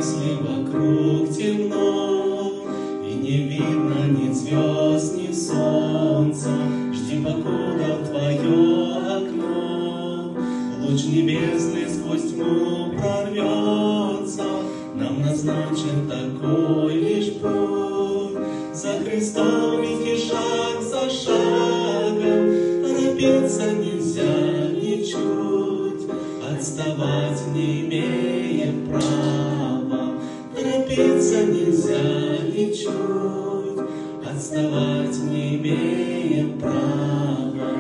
если вокруг темно и не видно ни звезд, ни солнца, жди, покуда в твое окно луч небесный сквозь тьму прорвется. Нам назначен такой лишь путь, за Христом идти шаг за шагом, торопиться нельзя ничуть, отставать не имеем права, торопиться нельзя ничуть, отставать не имеем права.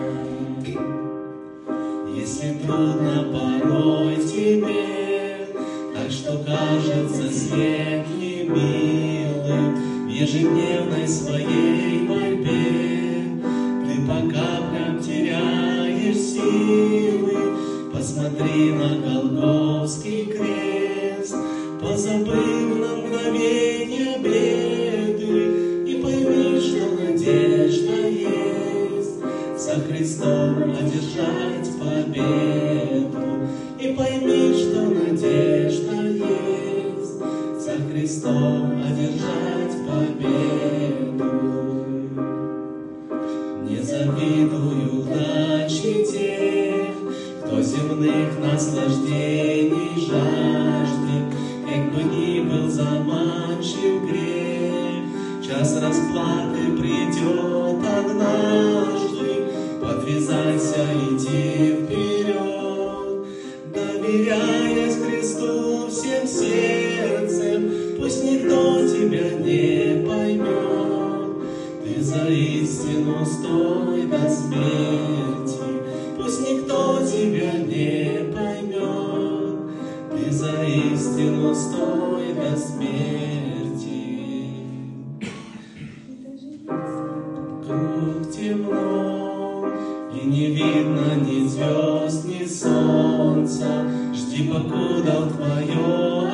Если трудно порой тебе, так что кажется свет немилым, в ежедневной своей борьбе ты по каплям теряешь силы, посмотри на Голгофский крест, позабыв на мгновение беды, и пойми, что надежда есть за Христом одержать победу, и пойми, что надежда есть за Христом одержать победу. Не завидую удачи тех, кто земных наслаждений жаждет, как бы ни был заманчив грех, час расплаты придет однажды. Подвязайся, иди вперед, доверяясь Христу всем сердцем, пусть никто тебя не поймет, ты за истину стой до смерти, пусть никто тебя не поймет, ты за истину стой до смерти. Круг темно, и не видно ни звезд, ни солнца, жди, покуда в твое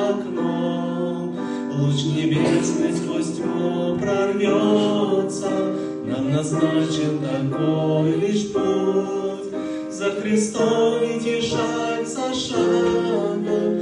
окно луч небесный сквозь тьму прорвется. Нам назначен такой лишь путь, за Христом идти шаг за шагом,